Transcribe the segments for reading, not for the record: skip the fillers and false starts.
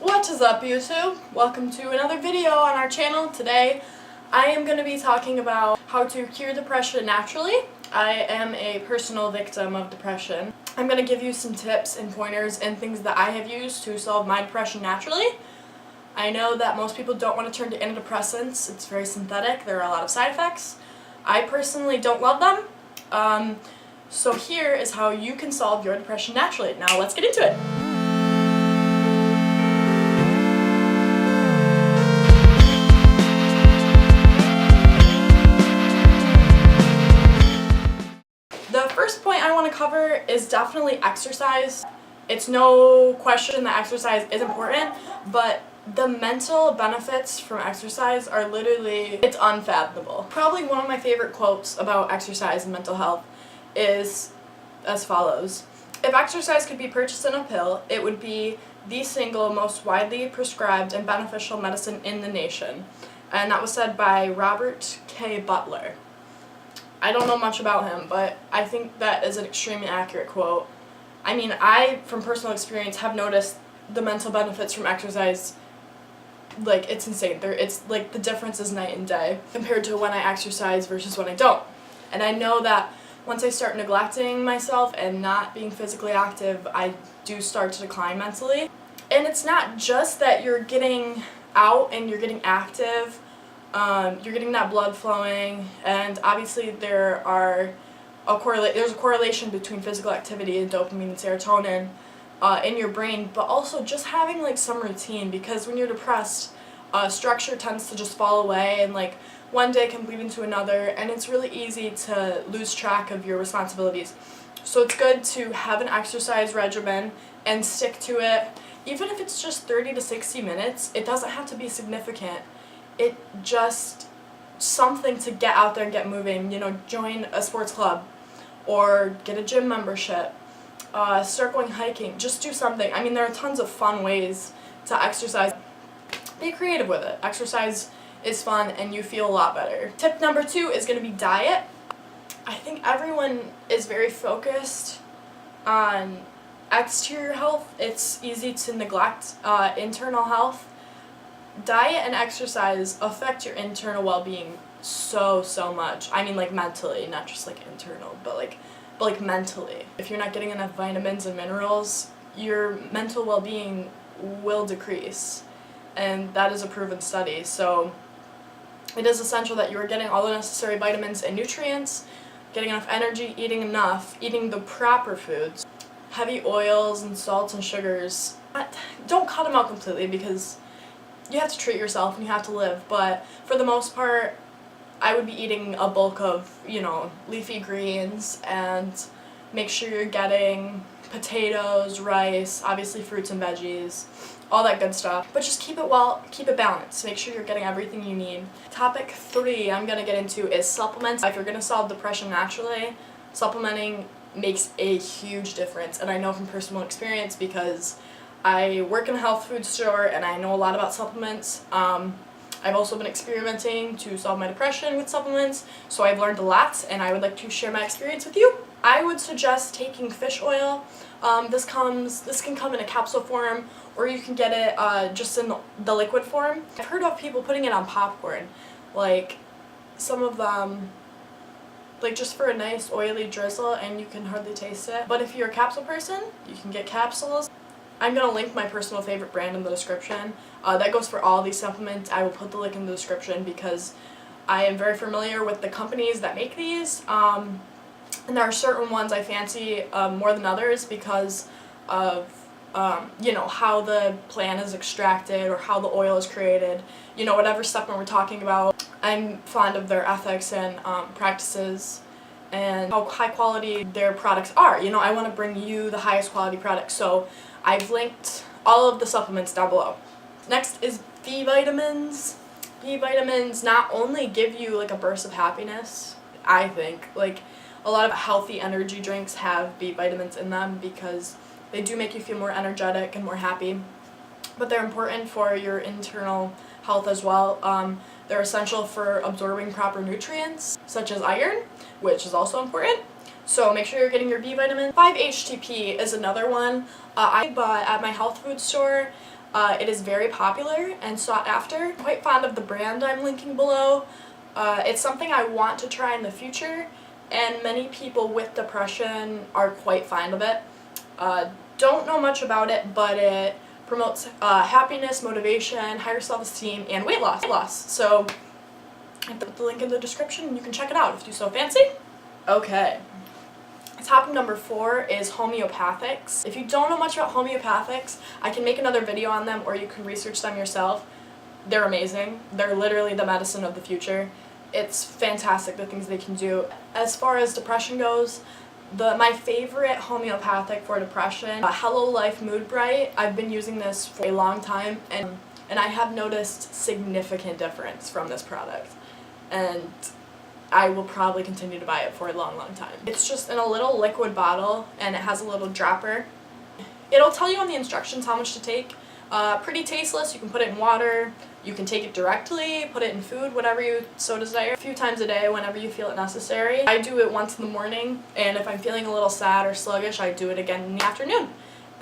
What is up, YouTube? Welcome to another video on our channel. Today I am going to be talking about how to cure depression naturally. I am a personal victim of depression. I'm going to give you some tips and pointers and things that I have used to solve my depression naturally. I know that most people don't want to turn to antidepressants. It's very synthetic. There are a lot of side effects. I personally don't love them. So here is how you can solve your depression naturally. Now let's get into it. The first point I want to cover is definitely exercise. It's no question that exercise is important, but the mental benefits from exercise are literally, it's unfathomable. Probably one of my favorite quotes about exercise and mental health is as follows: if exercise could be purchased in a pill, it would be the single most widely prescribed and beneficial medicine in the nation. And that was said by Robert K. Butler. I don't know much about him, but I think that is an extremely accurate quote. I mean, I, from personal experience, have noticed the mental benefits from exercise. Like, it's insane. It's like the difference is night and day compared to when I exercise versus when I don't. And I know that once I start neglecting myself and not being physically active, I do start to decline mentally. And it's not just that you're getting out and you're getting active. You're getting that blood flowing, and obviously there's a correlation between physical activity and dopamine and serotonin in your brain, but also just having like some routine, because when you're depressed, structure tends to just fall away, and like one day can bleed into another, and it's really easy to lose track of your responsibilities. So it's good to have an exercise regimen and stick to it, even if it's just 30 to 60 minutes. It doesn't have to be significant. It just something to get out there and get moving. You know, join a sports club or get a gym membership, start going hiking, just do something. I mean, there are tons of fun ways to exercise. Be creative with it. Exercise is fun and you feel a lot better. Tip number 2 is going to be diet. I think everyone is very focused on exterior health. It's easy to neglect internal health. Diet and exercise affect your internal well-being so much. I mean, like mentally, not just like internal, but like mentally. If you're not getting enough vitamins and minerals, your mental well-being will decrease, and that is a proven study. So it is essential that you are getting all the necessary vitamins and nutrients, getting enough energy, eating the proper foods. Heavy oils and salts and sugars, don't cut them out completely, because you have to treat yourself and you have to live, but for the most part, I would be eating a bulk of, leafy greens, and make sure you're getting potatoes, rice, obviously fruits and veggies, all that good stuff. But just keep it balanced. Make sure you're getting everything you need. Topic 3 I'm going to get into is supplements. If you're going to solve depression naturally, supplementing makes a huge difference, and I know from personal experience because I work in a health food store and I know a lot about supplements. I've also been experimenting to solve my depression with supplements, so I've learned a lot, and I would like to share my experience with you. I would suggest taking fish oil. This can come in a capsule form, or you can get it just in the liquid form. I've heard of people putting it on popcorn, like some of them, like just for a nice oily drizzle, and you can hardly taste it. But if you're a capsule person, you can get capsules. I'm going to link my personal favorite brand in the description. That goes for all these supplements. I will put the link in the description because I am very familiar with the companies that make these. And there are certain ones I fancy more than others because of how the plant is extracted or how the oil is created. Whatever supplement we're talking about. I'm fond of their ethics and practices and how high quality their products are. I want to bring you the highest quality products. So I've linked all of the supplements down below. Next is B vitamins. B vitamins not only give you like a burst of happiness, I think, like a lot of healthy energy drinks have B vitamins in them because they do make you feel more energetic and more happy, but they're important for your internal health as well. They're essential for absorbing proper nutrients such as iron, which is also important. So make sure you're getting your B vitamin. 5-HTP is another one I bought at my health food store. It is very popular and sought after. I'm quite fond of the brand I'm linking below. It's something I want to try in the future, and many people with depression are quite fond of it. Don't know much about it, but it promotes happiness, motivation, higher self-esteem, and weight loss. So I put the link in the description and you can check it out if you so fancy. Okay. Topic number 4 is homeopathics. If you don't know much about homeopathics, I can make another video on them, or you can research them yourself. They're amazing. They're literally the medicine of the future. It's fantastic the things they can do. As far as depression goes, my favorite homeopathic for depression, Hello Life Mood Bright. I've been using this for a long time, and I have noticed significant difference from this product. And I will probably continue to buy it for a long time. It's just in a little liquid bottle, and it has a little dropper. It'll tell you on the instructions how much to take. Pretty tasteless. You can put it in water, you can take it directly, put it in food, whatever you so desire, a few times a day whenever you feel it necessary. I do it once in the morning, and if I'm feeling a little sad or sluggish, I do it again in the afternoon.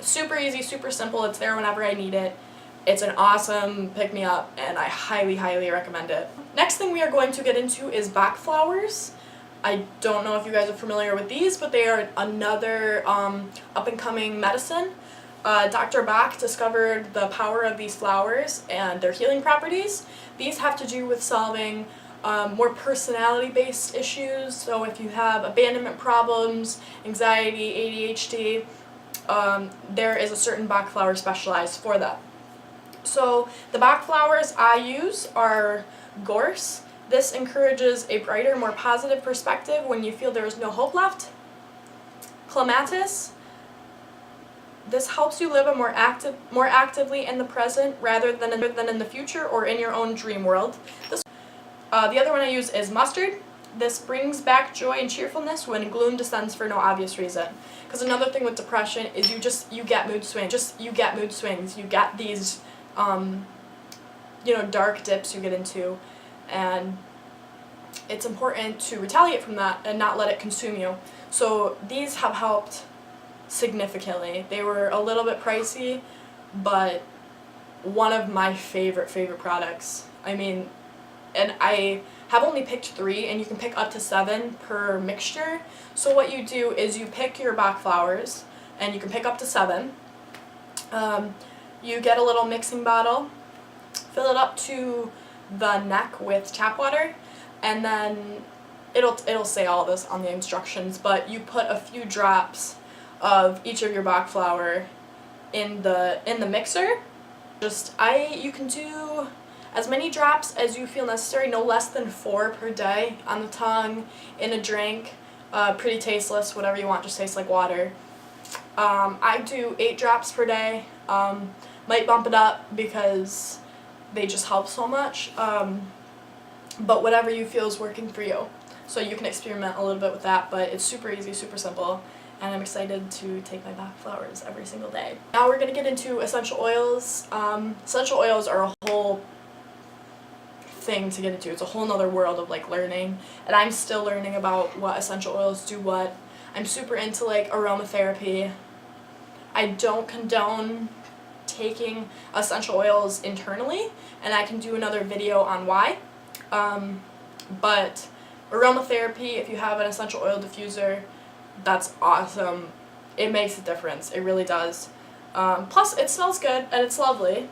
Super easy, super simple. It's there whenever I need it. It's an awesome pick-me-up, and I highly recommend it. Next thing we are going to get into is BACH flowers. I don't know if you guys are familiar with these, but they are another up-and-coming medicine. Dr. Bach discovered the power of these flowers and their healing properties. These have to do with solving more personality-based issues. So if you have abandonment problems, anxiety, ADHD, there is a certain BACH flower specialized for that. So the BACH flowers I use are Gorse. This encourages a brighter, more positive perspective when you feel there is no hope left. Clematis. This helps you live more actively in the present rather than in the future or in your own dream world. The other one I use is mustard. This brings back joy and cheerfulness when gloom descends for no obvious reason. Because another thing with depression is you get mood swings. You get these dark dips you get into, and it's important to retaliate from that and not let it consume you. So these have helped significantly. They were a little bit pricey, but one of my favorite products. I mean, and I have only picked 3, and you can pick up to 7 per mixture. So what you do is you pick your BACH flowers, and you can pick up to 7. You get a little mixing bottle, fill it up to the neck with tap water, and then it'll say all this on the instructions, but you put a few drops of each of your BACH flower in the mixer. You can do as many drops as you feel necessary, no less than 4 per day, on the tongue, in a drink, pretty tasteless, whatever you want, just tastes like water. I do 8 drops per day. Might bump it up because they just help so much, but whatever you feel is working for you. So you can experiment a little bit with that, but it's super easy, super simple, and I'm excited to take my BACH flowers every single day. Now we're going to get into essential oils. Essential oils are a whole thing to get into. It's a whole nother world of learning, and I'm still learning about what essential oils do what. I'm super into aromatherapy. I don't condone taking essential oils internally, and I can do another video on why. But aromatherapy, if you have an essential oil diffuser, that's awesome. It makes a difference. It really does. Plus, it smells good and it's lovely.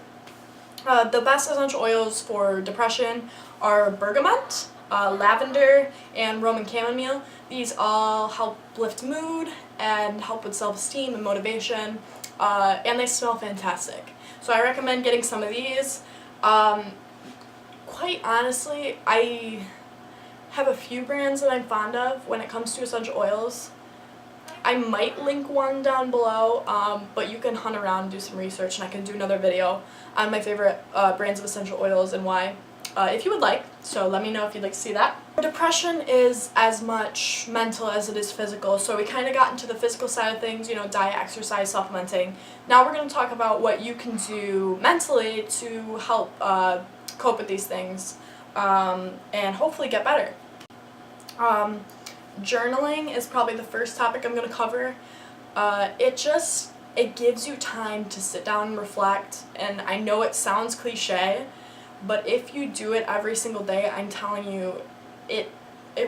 The best essential oils for depression are bergamot, lavender, and Roman chamomile. These all help lift mood and help with self-esteem and motivation, and they smell fantastic. So I recommend getting some of these. Quite honestly, I have a few brands that I'm fond of when it comes to essential oils. I might link one down below, but you can hunt around and do some research, and I can do another video on my favorite brands of essential oils and why, if you would like. So let me know if you'd like to see that. Depression is as much mental as it is physical, so we kind of got into the physical side of things, diet, exercise, supplementing. Now we're going to talk about what you can do mentally to help cope with these things and hopefully get better. Journaling is probably the first topic I'm going to cover. It just it gives you time to sit down and reflect. And I know it sounds cliche, but if you do it every single day, I'm telling you, it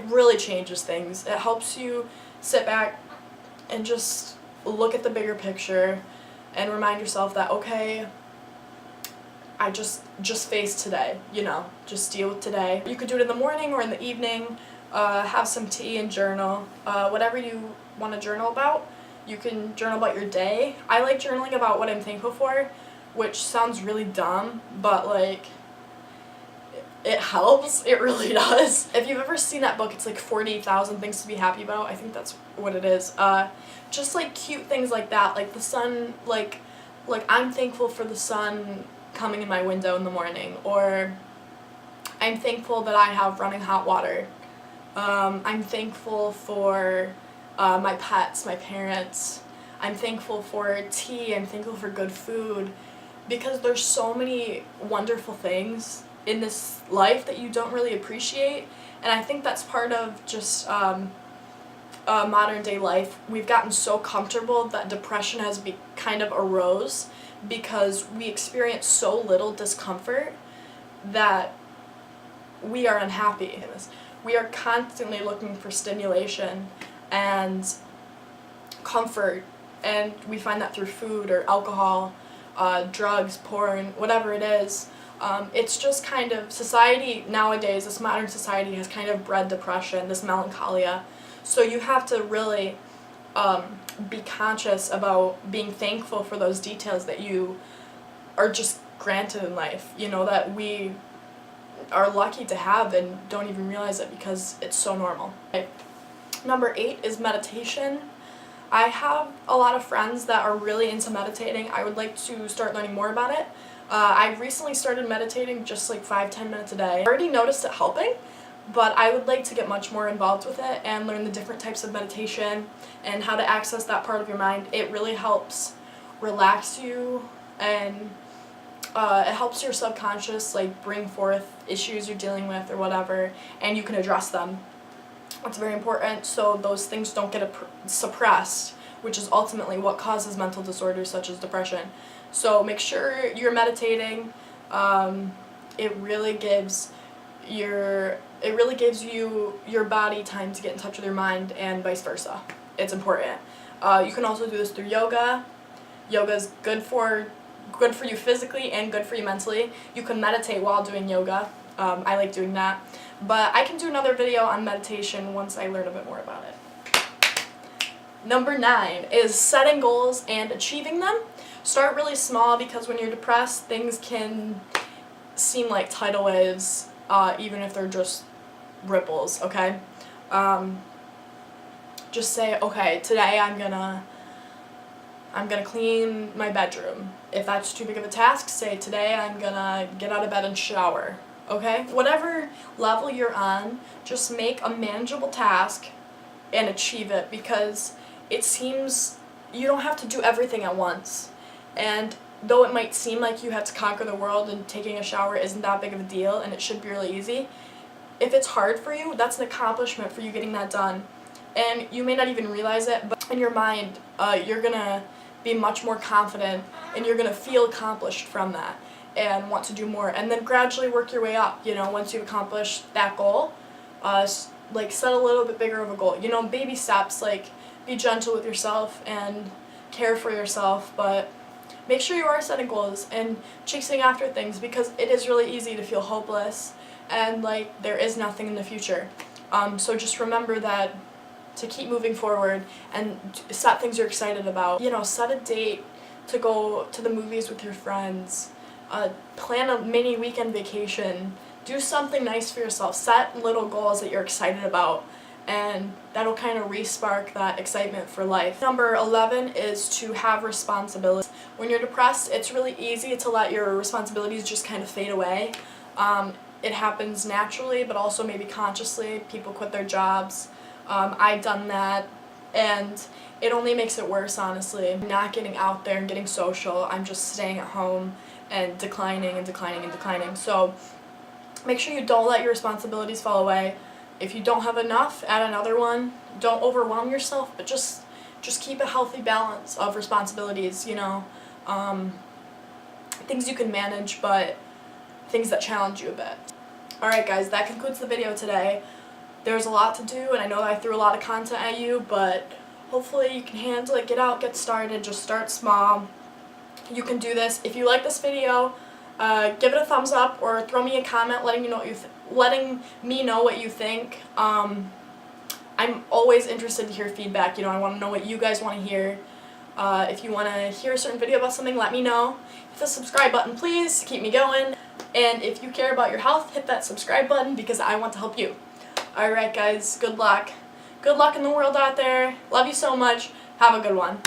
really changes things. It helps you sit back and just look at the bigger picture and remind yourself that, okay, I just face today, just deal with today. You could do it in the morning or in the evening, have some tea and journal, whatever you want to journal about. You can journal about your day. I like journaling about what I'm thankful for, which sounds really dumb, but like, it helps. It really does. If you've ever seen that book, it's like 40,000 Things to Be Happy About. I think that's what it is. Just like cute things like that, like the sun, like I'm thankful for the sun coming in my window in the morning, or I'm thankful that I have running hot water. I'm thankful for my pets, my parents. I'm thankful for tea. I'm thankful for good food, because there's so many wonderful things in this life that you don't really appreciate. And I think that's part of just modern day life. We've gotten so comfortable that depression has kind of arose because we experience so little discomfort that we are unhappy. We are constantly looking for stimulation and comfort, and we find that through food or alcohol, drugs, porn, whatever it is. It's just kind of, society nowadays, this modern society has kind of bred depression, this melancholia. So you have to really be conscious about being thankful for those details that you are just granted in life, that we are lucky to have and don't even realize it because it's so normal. Okay. Number 8 is meditation. I have a lot of friends that are really into meditating. I would like to start learning more about it. I recently started meditating just like 5-10 minutes a day. I already noticed it helping, but I would like to get much more involved with it and learn the different types of meditation and how to access that part of your mind. It really helps relax you, and it helps your subconscious bring forth issues you're dealing with or whatever, and you can address them. It's very important so those things don't get suppressed, which is ultimately what causes mental disorders such as depression. So make sure you're meditating. It really gives you your body time to get in touch with your mind, and vice versa. It's important. You can also do this through yoga. Yoga is good for you physically and good for you mentally. You can meditate while doing yoga. I like doing that. But I can do another video on meditation once I learn a bit more about it. Number 9 is setting goals and achieving them. Start really small, because when you're depressed, things can seem like tidal waves, even if they're just ripples, okay? Just say, okay, today I'm gonna clean my bedroom. If that's too big of a task, say today I'm gonna get out of bed and shower, okay? Whatever level you're on, just make a manageable task and achieve it, because it seems you don't have to do everything at once. And though it might seem like you have to conquer the world and taking a shower isn't that big of a deal and it should be really easy, if it's hard for you, that's an accomplishment for you getting that done. And you may not even realize it, but in your mind, you're going to be much more confident and you're going to feel accomplished from that and want to do more. And then gradually work your way up, once you've accomplished that goal, set a little bit bigger of a goal. Baby steps, be gentle with yourself and care for yourself, but make sure you are setting goals and chasing after things, because it is really easy to feel hopeless and there is nothing in the future. So just remember that to keep moving forward and set things you're excited about. Set a date to go to the movies with your friends. Plan a mini weekend vacation. Do something nice for yourself. Set little goals that you're excited about, and that'll kind of re-spark that excitement for life. Number 11 is to have responsibilities. When you're depressed, it's really easy to let your responsibilities just kind of fade away. It happens naturally, but also maybe consciously. People quit their jobs. I've done that, and it only makes it worse, honestly. I'm not getting out there and getting social. I'm just staying at home and declining and declining and declining. So make sure you don't let your responsibilities fall away. If you don't have enough, add another one. Don't overwhelm yourself, but just just keep a healthy balance of responsibilities, you know, things you can manage, but things that challenge you a bit. Alright guys, that concludes the video today. There's a lot to do, and I know that I threw a lot of content at you, but hopefully you can handle it, get out, get started, just start small. You can do this. If you like this video, give it a thumbs up or throw me a comment letting me know what you think. I'm always interested to hear feedback. You know, I want to know what you guys want to hear. If you want to hear a certain video about something, let me know. Hit the subscribe button, please, to keep me going. And if you care about your health, hit that subscribe button because I want to help you. Alright guys, good luck. Good luck in the world out there. Love you so much. Have a good one.